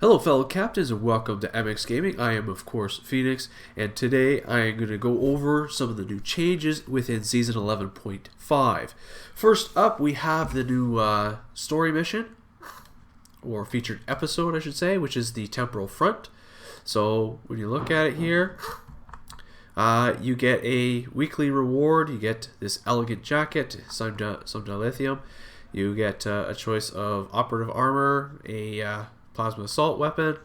Hello fellow captains and welcome to MX Gaming. I am of course Phoenix, and today I am going to go over some of the new changes within Season 11.5. First up we have the new story mission, or featured episode I should say, which is the Temporal Front. So when you look at it here, you get a weekly reward. You get this elegant jacket, some dilithium. You get a choice of operative armor, a plasma assault weapon,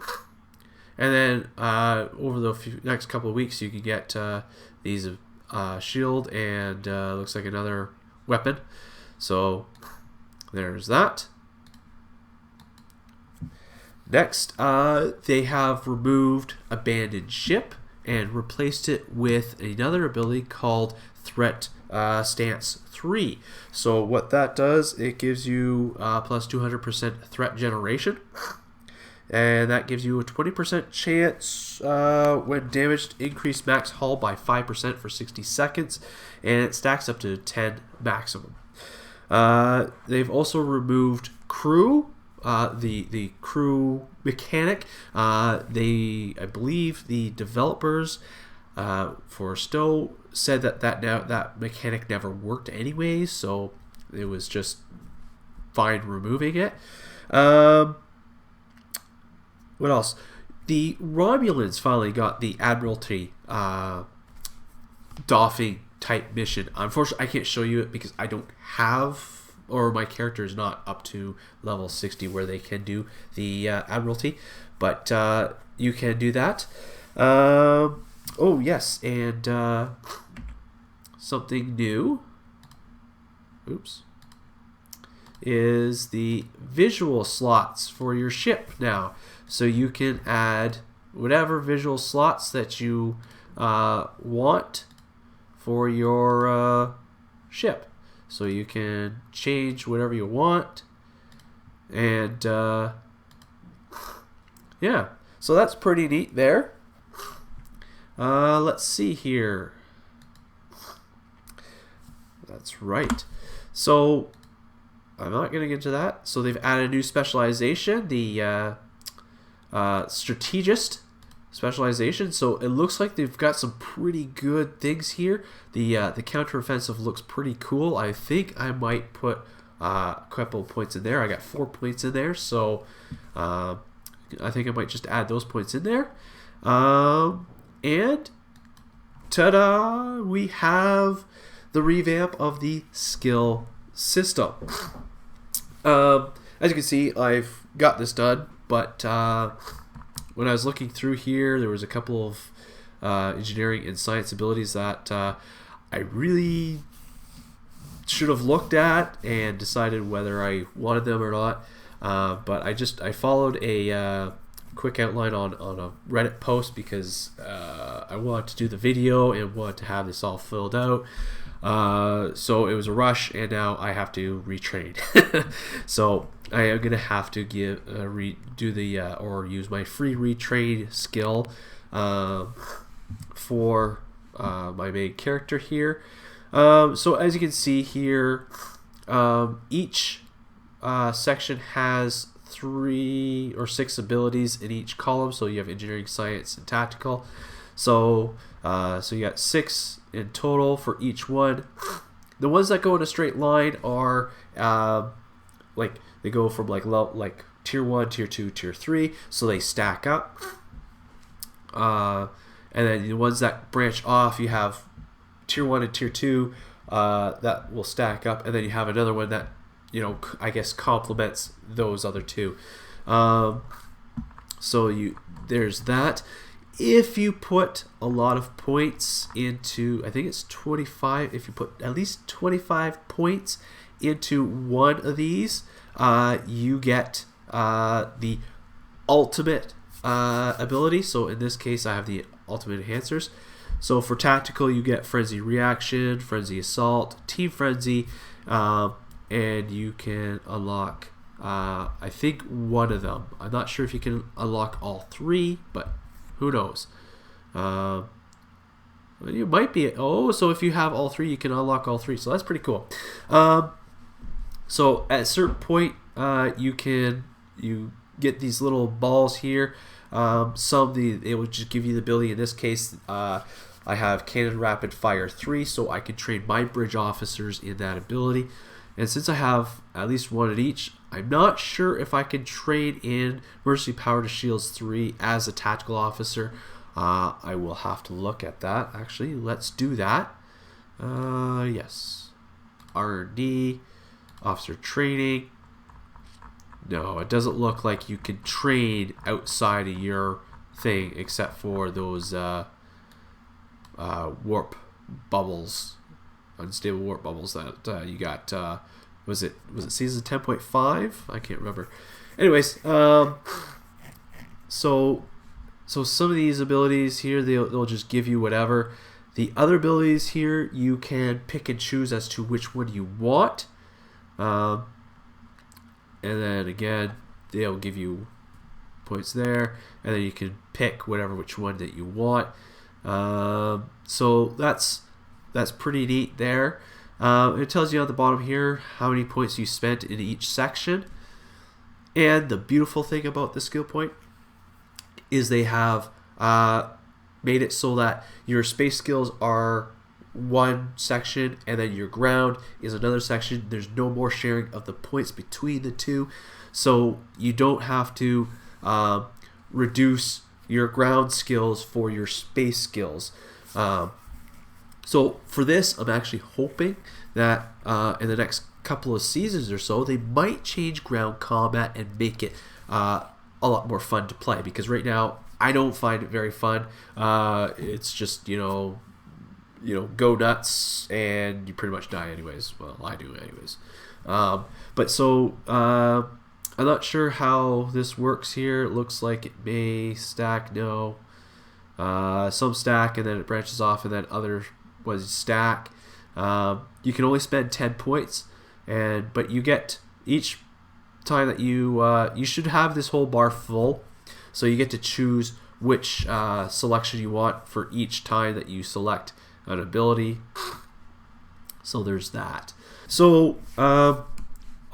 and then over the next couple of weeks you can get these shield and looks like another weapon. So there's that. Next, they have removed Abandoned Ship and replaced it with another ability called Threat Stance 3. So what that does, it gives you plus 200% threat generation. And that gives you a 20% chance when damaged, increase max hull by 5% for 60 seconds, and it stacks up to 10 maximum. They've also removed crew, the crew mechanic. I believe the developers for Stowe said that mechanic never worked anyways, so it was just fine removing it. What else? The Romulans finally got the Admiralty doffing type mission. Unfortunately, I can't show you it because I don't have, or my character is not up to level 60 where they can do the Admiralty, but you can do that. Oh yes, and something new. Oops. Is the visual slots for your ship now. So you can add whatever visual slots that you want for your ship. So you can change whatever you want. And yeah, so that's pretty neat there. Let's see here. That's right. So I'm not going to get into that. So they've added a new specialization, the strategist specialization. So it looks like they've got some pretty good things here. The counteroffensive looks pretty cool. I think I might put a couple of points in there. I got 4 points in there, so I think I might just add those points in there. And ta-da! We have the revamp of the skill system. As you can see, I've got this done, but when I was looking through here, there was a couple of engineering and science abilities that I really should have looked at and decided whether I wanted them or not. But I followed a quick outline on a Reddit post because I wanted to do the video and wanted to have this all filled out. So it was a rush, and now I have to retrain. So I am gonna have to use my free retrain skill for my main character here. So as you can see here, each section has 3 or 6 abilities in each column. So you have engineering, science, and tactical. So you got 6 in total for each one. The ones that go in a straight line are like they go from like tier 1, tier 2, tier 3, so they stack up. And then the ones that branch off, you have tier 1 and tier 2 that will stack up, and then you have another one that, you know, I guess complements those other two. So there's that. If you put a lot of points into, I think it's 25, if you put at least 25 points into one of these, you get the ultimate ability. So in this case, I have the ultimate enhancers. So for tactical, you get Frenzy Reaction, Frenzy Assault, Team Frenzy, and you can unlock, I think, one of them. I'm not sure if you can unlock all 3, but who knows? You might be. Oh, so if you have all 3, you can unlock all 3. So that's pretty cool. So at a certain point, you get these little balls here. It will just give you the ability. In this case, I have Cannon Rapid Fire 3, so I can train my bridge officers in that ability. And since I have at least one at each, I'm not sure if I can train in Mercy Power to Shields 3 as a tactical officer. I will have to look at that. Actually, let's do that. Yes. R&D, officer training. No, it doesn't look like you can train outside of your thing except for those warp bubbles, unstable warp bubbles that you got. Was it season 10.5? I can't remember. Anyways, so some of these abilities here, they'll just give you whatever. The other abilities here, you can pick and choose as to which one you want. And then again, they'll give you points there, and then you can pick which one that you want. So that's pretty neat there. It tells you on the bottom here how many points you spent in each section. And the beautiful thing about the skill point is they have made it so that your space skills are one section and then your ground is another section. There's no more sharing of the points between the two, so you don't have to reduce your ground skills for your space skills. So for this, I'm actually hoping that in the next couple of seasons or so, they might change ground combat and make it a lot more fun to play, because right now I don't find it very fun. It's just, go nuts and you pretty much die anyways. Well, I do anyways. I'm not sure how this works here. It looks like it may stack. No. Some stack and then it branches off, and then other ones stack. You can only spend 10 points, but you get each time that you should have this whole bar full. So you get to choose which selection you want for each time that you select an ability. So there's that. So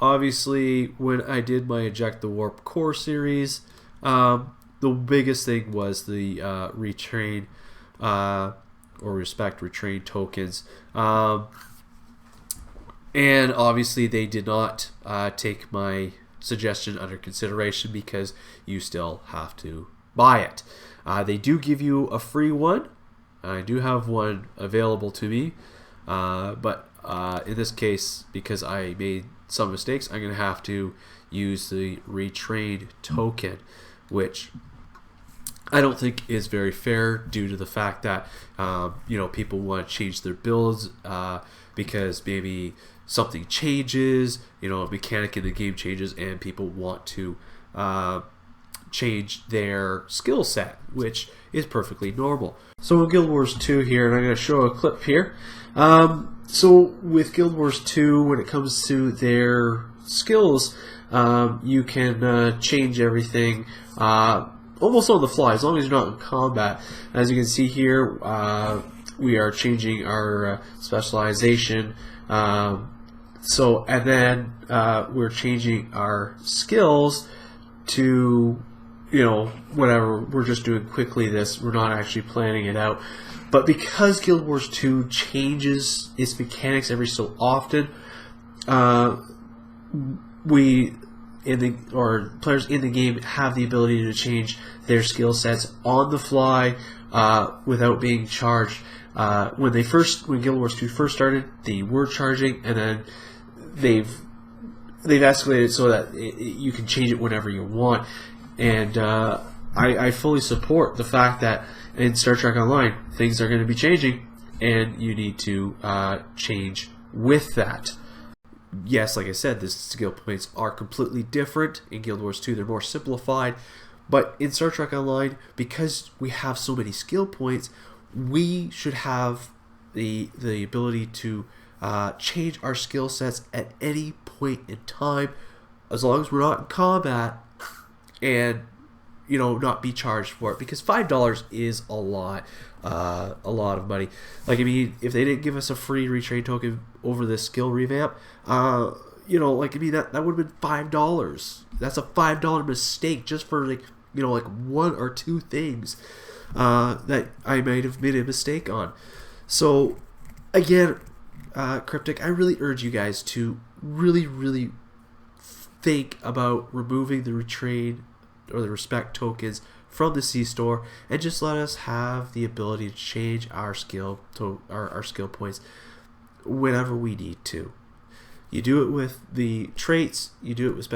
obviously, when I did my Eject the Warp Core series, the biggest thing was the retrain or respect retrain tokens. And obviously they did not take my suggestion under consideration, because you still have to buy it. They do give you a free one. I do have one available to me, but in this case, because I made some mistakes, I'm going to have to use the retrained token, which I don't think is very fair, due to the fact that people want to change their builds because maybe something changes, a mechanic in the game changes, and people want to change their skill set, which is perfectly normal. So in Guild Wars 2 here, and I'm going to show a clip here. So with Guild Wars 2, when it comes to their skills, you can change everything almost on the fly, as long as you're not in combat. As you can see here, we are changing our specialization. And then we're changing our skills to, whatever. We're just doing quickly this. We're not actually planning it out. But because Guild Wars 2 changes its mechanics every so often, players in the game have the ability to change their skill sets on the fly without being charged. When Guild Wars 2 first started, they were charging, and then they've escalated so that you can change it whenever you want. And I fully support the fact that in Star Trek Online, things are going to be changing, and you need to change with that. Yes, like I said, the skill points are completely different. In Guild Wars 2, they're more simplified. But in Star Trek Online, because we have so many skill points, we should have the ability to change our skill sets at any point in time, as long as we're not in combat, and not be charged for it, because $5 is a lot of money. Like, I mean, if they didn't give us a free retrain token over this skill revamp, you know, like, I mean, that would have been $5. That's a $5 mistake just for, like, you know, like one or two things that I might have made a mistake on. So, again, Cryptic, I really urge you guys to really think about removing the retrain or the respect tokens from the C store, and just let us have the ability to change our skill our skill points whenever we need to. You do it with the traits, you do it with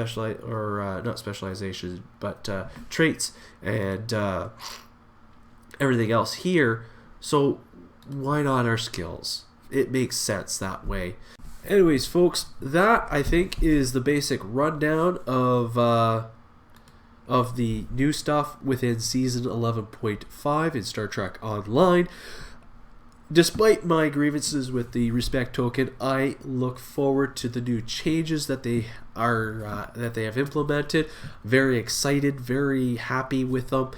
not specializations, but traits and everything else here. So why not our skills? It makes sense that way. Anyways, folks, that I think is the basic rundown of the new stuff within Season 11.5 in Star Trek Online. Despite my grievances with the respect token, I look forward to the new changes that they have implemented. Very excited, very happy with them.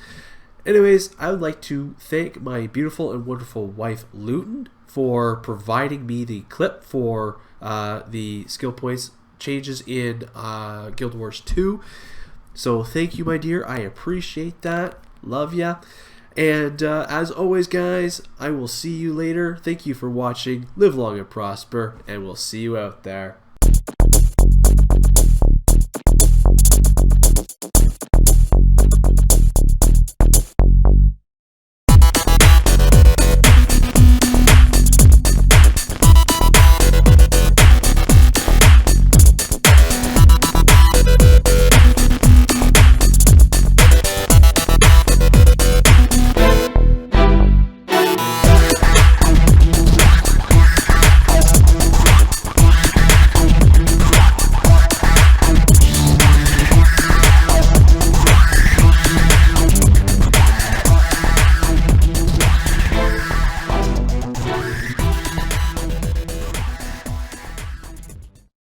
Anyways, I would like to thank my beautiful and wonderful wife, Luton, for providing me the clip for the skill points changes in Guild Wars 2. So thank you, my dear. I appreciate that. Love ya. And as always, guys, I will see you later. Thank you for watching. Live long and prosper, and we'll see you out there.